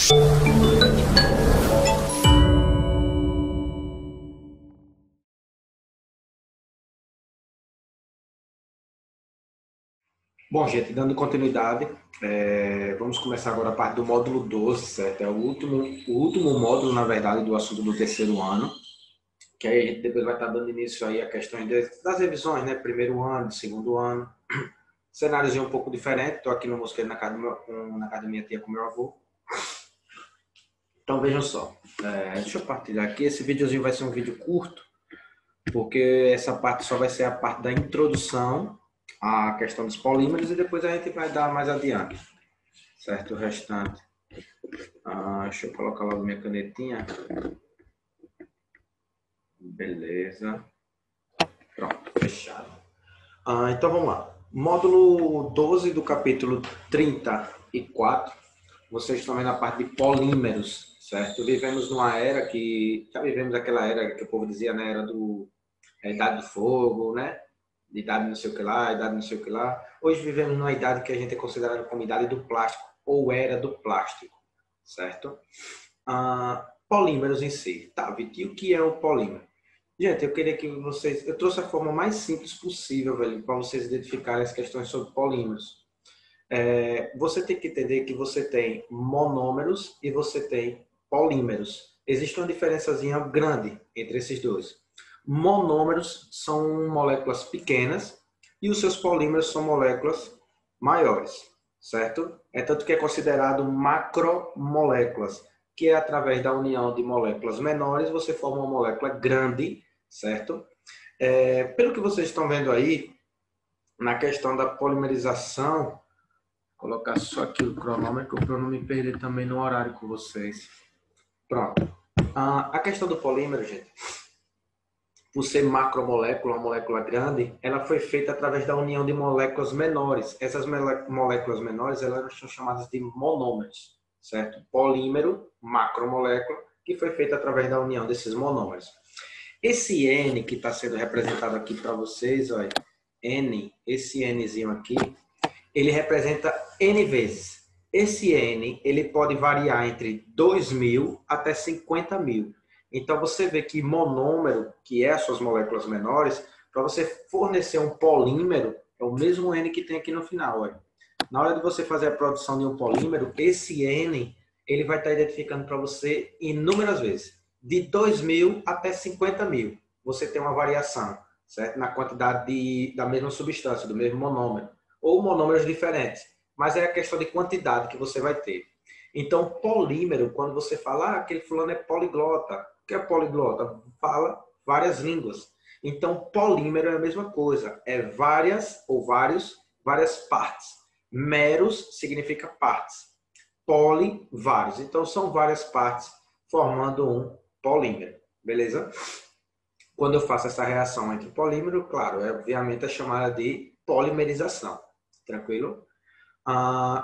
Bom, gente, dando continuidade, vamos começar agora a parte do módulo 12, certo? É o último módulo, na verdade, do assunto do terceiro ano, que aí a gente depois vai estar dando início aí a questões das revisões, né? Primeiro ano, segundo ano. Cenários um pouco diferente, estou aqui no Mosqueiro na casa da minha tia com meu avô. Então vejam só, deixa eu partilhar aqui, esse videozinho vai ser um vídeo curto, porque essa parte só vai ser a parte da introdução à questão dos polímeros e depois a gente vai dar mais adiante, certo? O restante. Deixa eu colocar logo minha canetinha. Beleza. Pronto, fechado. Então vamos lá. Módulo 12 do capítulo 34. Vocês estão vendo a parte de polímeros, certo? Vivemos numa era que... Já vivemos aquela era que o povo dizia, né? Era a idade do fogo, né? Idade não sei o que lá, idade não sei o que lá. Hoje vivemos numa idade que a gente é considerada como idade do plástico, ou era do plástico, certo? Polímeros em si. Tá, Vitor, e o que é um polímero? Gente, eu queria que vocês... Eu trouxe a forma mais simples possível, velho, para vocês identificarem as questões sobre polímeros. Você tem que entender que você tem monômeros e você tem polímeros. Existe uma diferençazinha grande entre esses dois. Monômeros são moléculas pequenas e os seus polímeros são moléculas maiores, certo? É tanto que é considerado macromoléculas, que é através da união de moléculas menores você forma uma molécula grande, certo? Pelo que vocês estão vendo aí, na questão da polimerização, vou colocar só aqui o cronômetro para eu não me perder também no horário com vocês. Pronto. A questão do polímero, gente, por ser macromolécula, uma molécula grande, ela foi feita através da união de moléculas menores. Essas moléculas menores, elas são chamadas de monômeros, certo? Polímero, macromolécula, que foi feita através da união desses monômeros. Esse N que está sendo representado aqui para vocês, olha, N, esse Nzinho aqui, ele representa N vezes. Esse N, ele pode variar entre 2.000 até 50.000. Então, você vê que monômero, que é as suas moléculas menores, para você fornecer um polímero, é o mesmo N que tem aqui no final. Olha. Na hora de você fazer a produção de um polímero, esse N, ele vai estar identificando para você inúmeras vezes. De 2.000 até 50.000, você tem uma variação, certo? Na quantidade da mesma substância, do mesmo monômero. Ou monômeros diferentes. Mas é a questão de quantidade que você vai ter. Então, polímero, quando você fala, aquele fulano é poliglota. O que é poliglota? Fala várias línguas. Então, polímero é a mesma coisa. É várias ou várias partes. Meros significa partes. Poli, vários. Então, são várias partes formando um polímero. Beleza? Quando eu faço essa reação entre polímero, claro, obviamente é chamada de polimerização. Tranquilo?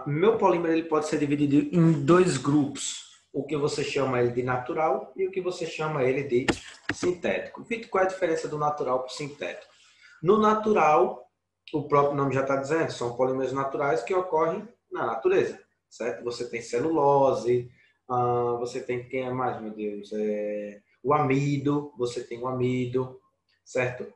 Meu polímero ele pode ser dividido em dois grupos. O que você chama ele de natural e o que você chama ele de sintético. Vitor, qual é a diferença do natural para o sintético? No natural, o próprio nome já está dizendo, são polímeros naturais que ocorrem na natureza, certo? Você tem celulose, você tem, quem é mais, meu Deus? O amido, você tem o amido, certo?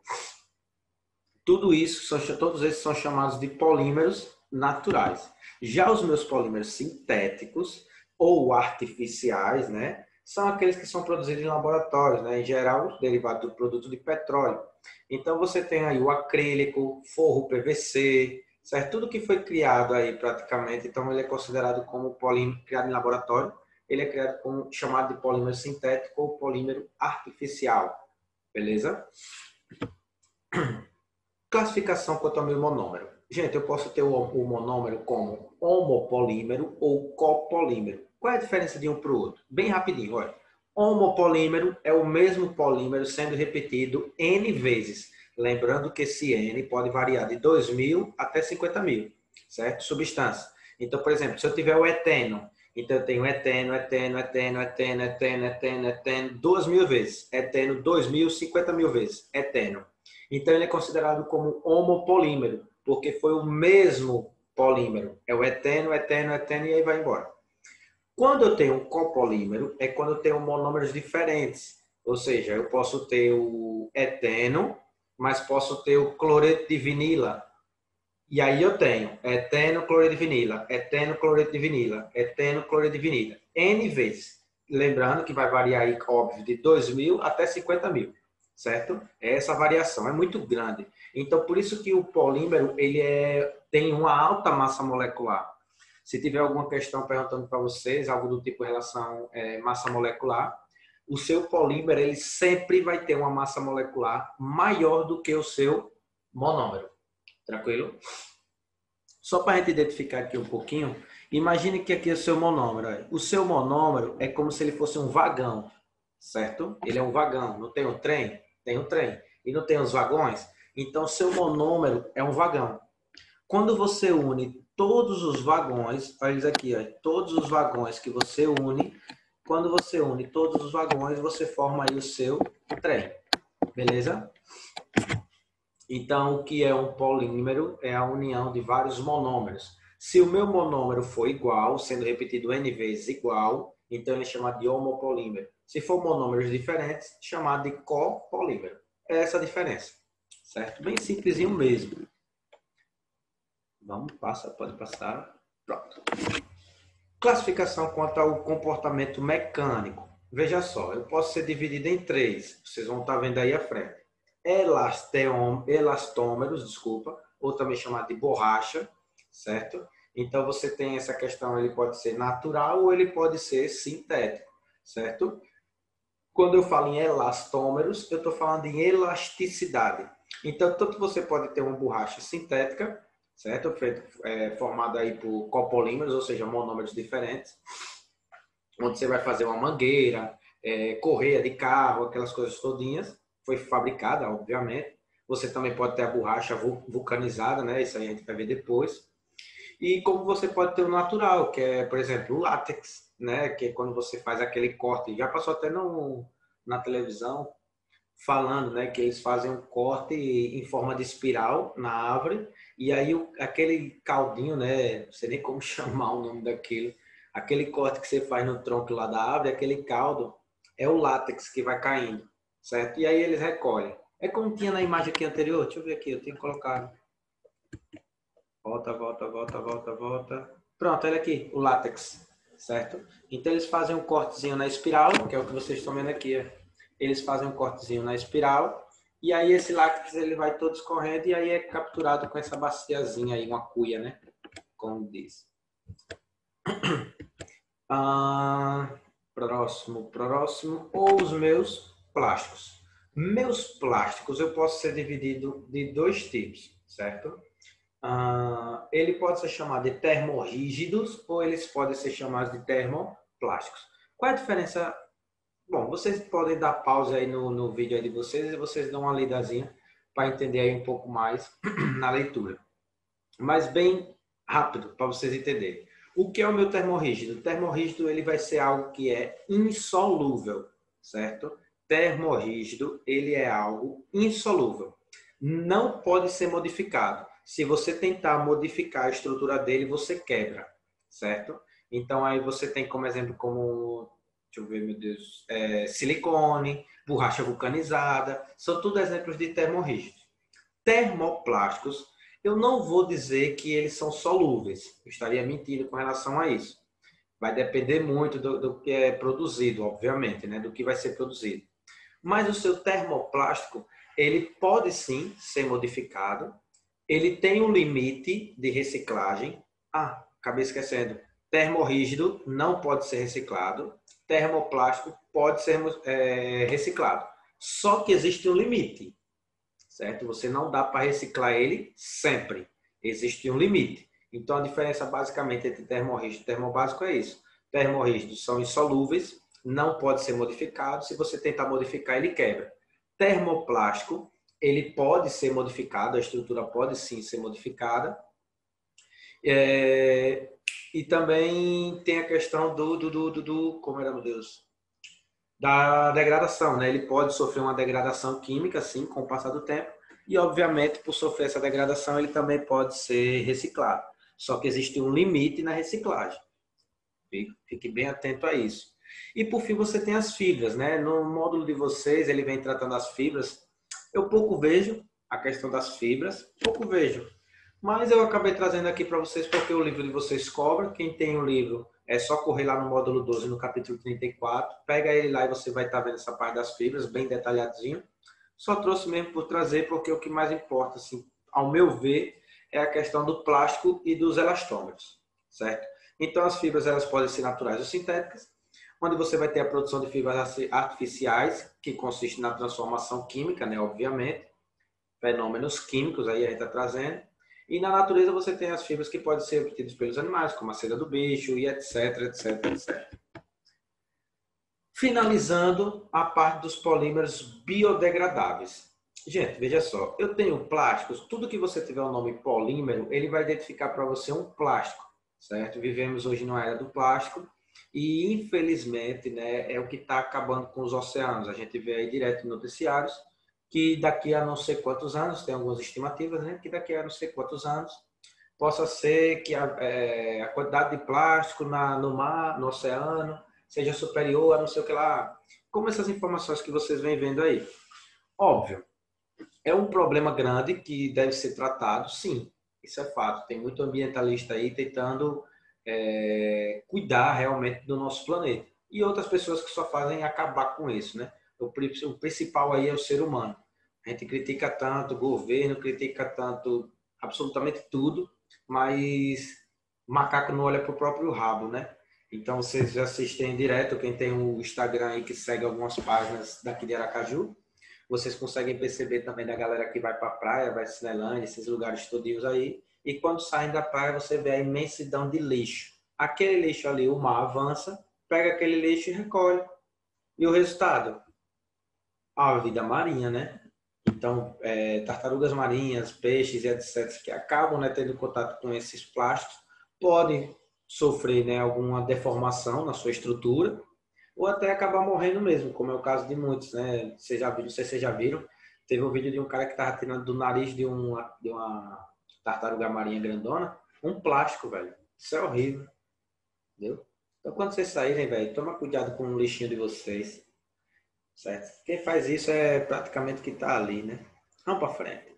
Tudo isso, todos esses são chamados de polímeros naturais. Já os meus polímeros sintéticos ou artificiais, né, são aqueles que são produzidos em laboratórios, né, em geral, derivados do produto de petróleo. Então, você tem aí o acrílico, forro PVC, certo? Tudo que foi criado aí praticamente, então ele é considerado como polímero criado em laboratório, ele é criado como chamado de polímero sintético ou polímero artificial, beleza? Classificação quanto ao meu monômero. Gente, eu posso ter o monômero como homopolímero ou copolímero. Qual é a diferença de um para o outro? Bem rapidinho, olha. Homopolímero é o mesmo polímero sendo repetido N vezes. Lembrando que esse N pode variar de 2.000 até 50.000, certo? Substância. Então, por exemplo, se eu tiver o eteno, então eu tenho eteno, 2.000 vezes. Eteno, 2.000, 50.000 vezes. Eteno. Então, ele é considerado como homopolímero, porque foi o mesmo polímero. É o eteno, e aí vai embora. Quando eu tenho um copolímero, é quando eu tenho monômeros diferentes. Ou seja, eu posso ter o eteno, mas posso ter o cloreto de vinila. E aí eu tenho eteno, cloreto de vinila, eteno, cloreto de vinila, eteno, cloreto de vinila. N vezes. Lembrando que vai variar aí, óbvio, de 2.000 até 50.000, certo? Essa variação é muito grande. Então, por isso que o polímero ele tem uma alta massa molecular. Se tiver alguma questão perguntando para vocês, algo do tipo relação massa molecular, o seu polímero ele sempre vai ter uma massa molecular maior do que o seu monômero. Tranquilo? Só para a gente identificar aqui um pouquinho, imagine que aqui é o seu monômero. O seu monômero é como se ele fosse um vagão, certo? Ele é um vagão. Não tem um trem? Tem um trem. E não tem os vagões? Então, seu monômero é um vagão. Quando você une todos os vagões, olha isso aqui, ó, todos os vagões que você une, quando você une todos os vagões, você forma aí o seu trem. Beleza? Então, o que é um polímero é a união de vários monômeros. Se o meu monômero for igual, sendo repetido N vezes igual, então ele é chamado de homopolímero. Se for monômeros diferentes, chamado de copolímero. É essa a diferença, certo? Bem simplesinho mesmo. Vamos, pode passar. Pronto. Classificação quanto ao comportamento mecânico. Veja só, eu posso ser dividido em 3. Vocês vão estar vendo aí à frente. Elastômeros, ou também chamado de borracha, certo? Então, você tem essa questão, ele pode ser natural ou ele pode ser sintético, certo? Quando eu falo em elastômeros, eu estou falando em elasticidade. Então, tanto você pode ter uma borracha sintética, certo? Formada aí por copolímeros, ou seja, monômeros diferentes, onde você vai fazer uma mangueira, correia de carro, aquelas coisas todinhas. Foi fabricada, obviamente. Você também pode ter a borracha vulcanizada, né? Isso aí a gente vai ver depois. E como você pode ter o natural, que é, por exemplo, o látex, né? Que é quando você faz aquele corte. Já passou até na televisão falando, né? Que eles fazem um corte em forma de espiral na árvore. E aí aquele caldinho, né? Não sei nem como chamar o nome daquilo. Aquele corte que você faz no tronco lá da árvore, aquele caldo, é o látex que vai caindo. Certo? E aí eles recolhem. É como tinha na imagem aqui anterior. Deixa eu ver aqui, eu tenho que colocar. Volta. Pronto, olha aqui, o látex. Certo? Então eles fazem um cortezinho na espiral, que é o que vocês estão vendo aqui. Eles fazem um cortezinho na espiral. E aí esse látex ele vai todo escorrendo e aí é capturado com essa baciazinha aí, uma cuia, né? Como diz. Próximo. Ou os meus plásticos. Meus plásticos eu posso ser dividido de 2 tipos, certo? Ele pode ser chamado de termorrígidos ou eles podem ser chamados de termoplásticos. Qual é a diferença? Bom, vocês podem dar pausa aí no vídeo aí de vocês e vocês dão uma lidazinha para entender aí um pouco mais na leitura. Mas bem rápido para vocês entenderem. O que é o meu termorrígido? O termorrígido ele vai ser algo que é insolúvel, certo? Termorrígido ele é algo insolúvel. Não pode ser modificado. Se você tentar modificar a estrutura dele, você quebra, certo? Então aí você tem como exemplo deixa eu ver, meu Deus, silicone, borracha vulcanizada, são tudo exemplos de termorrígidos. Termoplásticos, eu não vou dizer que eles são solúveis, eu estaria mentindo com relação a isso. Vai depender muito do que é produzido, obviamente, né? Do que vai ser produzido. Mas o seu termoplástico, ele pode sim ser modificado, ele tem um limite de reciclagem. Acabei esquecendo. Termorrígido não pode ser reciclado, termoplástico pode ser reciclado. Só que existe um limite, certo? Você não dá para reciclar ele sempre. Existe um limite. Então, a diferença basicamente entre termorrígido e termobásico é isso. Termorrígidos são insolúveis, não pode ser modificado. Se você tentar modificar, ele quebra. Termoplástico, ele pode ser modificado, a estrutura pode sim ser modificada. E também tem a questão como era, meu Deus? Da degradação, né? Ele pode sofrer uma degradação química, sim, com o passar do tempo. E, obviamente, por sofrer essa degradação, ele também pode ser reciclado. Só que existe um limite na reciclagem. Fique bem atento a isso. E por fim você tem as fibras, né? No módulo de vocês ele vem tratando as fibras. Eu pouco vejo a questão das fibras, pouco vejo. Mas eu acabei trazendo aqui para vocês porque o livro de vocês cobra. Quem tem o livro é só correr lá no módulo 12, no capítulo 34. Pega ele lá e você vai estar vendo essa parte das fibras, bem detalhadinho. Só trouxe mesmo por trazer porque o que mais importa, assim, ao meu ver, é a questão do plástico e dos elastômeros, certo? Então as fibras elas podem ser naturais ou sintéticas, onde você vai ter a produção de fibras artificiais, que consiste na transformação química, né, obviamente, fenômenos químicos aí a gente está trazendo. E na natureza você tem as fibras que podem ser obtidas pelos animais, como a seda do bicho e etc, etc, etc. Finalizando a parte dos polímeros biodegradáveis. Gente, veja só, eu tenho plásticos, tudo que você tiver o nome polímero, ele vai identificar para você um plástico, certo? Vivemos hoje na era do plástico e, infelizmente, né, é o que está acabando com os oceanos. A gente vê aí direto em noticiários que daqui a não sei quantos anos, tem algumas estimativas, né, que daqui a não sei quantos anos, possa ser que a quantidade de plástico no mar, no oceano, seja superior a não sei o que lá. Como essas informações que vocês vêm vendo aí. Óbvio, é um problema grande que deve ser tratado, sim, isso é fato. Tem muito ambientalista aí tentando cuidar realmente do nosso planeta. E outras pessoas que só fazem acabar com isso, né? O principal aí é o ser humano. A gente critica tanto o governo, critica tanto absolutamente tudo, mas macaco não olha para o próprio rabo, né? Então vocês assistem direto, quem tem o Instagram aí que segue algumas páginas daqui de Aracaju, vocês conseguem perceber também da galera que vai para a praia, vai Cinelândia, esses lugares todios aí, e quando saem da praia você vê a imensidão de lixo. Aquele lixo ali, o mar avança, pega aquele lixo e recolhe. E o resultado? A vida marinha, né? Então, tartarugas marinhas, peixes e etc., que acabam, né, tendo contato com esses plásticos, podem sofrer, né, alguma deformação na sua estrutura, ou até acabar morrendo mesmo, como é o caso de muitos, né? Vocês já viram, não sei se vocês já viram, teve um vídeo de um cara que estava tirando do nariz de uma tartaruga marinha grandona um plástico, velho. Isso é horrível, entendeu? Então, quando vocês saírem, velho, toma cuidado com o lixinho de vocês, certo? Quem faz isso é praticamente que está ali, né? Vamos para frente.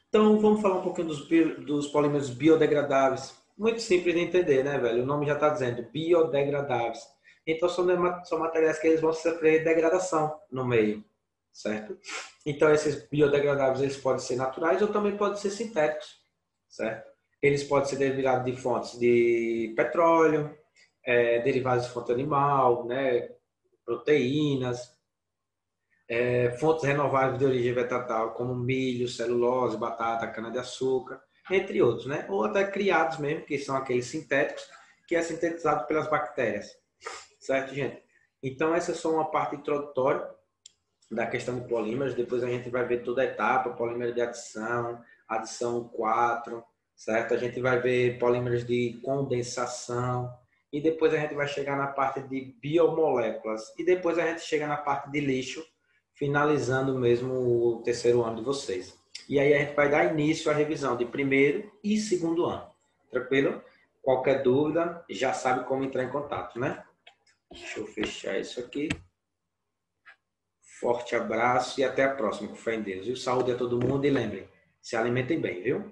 Então, vamos falar um pouquinho dos polímeros biodegradáveis. Muito simples de entender, né, velho? O nome já está dizendo, biodegradáveis. Então, são materiais que eles vão sofrer degradação no meio, certo? Então, esses biodegradáveis, eles podem ser naturais ou também podem ser sintéticos, certo? Eles podem ser derivados de fontes de petróleo, derivados de fonte animal, né, proteínas, fontes renováveis de origem vegetal, como milho, celulose, batata, cana-de-açúcar, entre outros, né? Ou até criados mesmo, que são aqueles sintéticos, que é sintetizado pelas bactérias. Certo, gente? Então, essa é só uma parte introdutória da questão de polímeros. Depois a gente vai ver toda a etapa, polímero de adição, adição 4, certo? A gente vai ver polímeros de condensação. E depois a gente vai chegar na parte de biomoléculas. E depois a gente chega na parte de lixo, finalizando mesmo o terceiro ano de vocês. E aí a gente vai dar início à revisão de primeiro e segundo ano. Tranquilo? Qualquer dúvida, já sabe como entrar em contato, né? Deixa eu fechar isso aqui. Forte abraço e até a próxima, com fé em Deus. E saúde a todo mundo e lembrem, se alimentem bem, viu?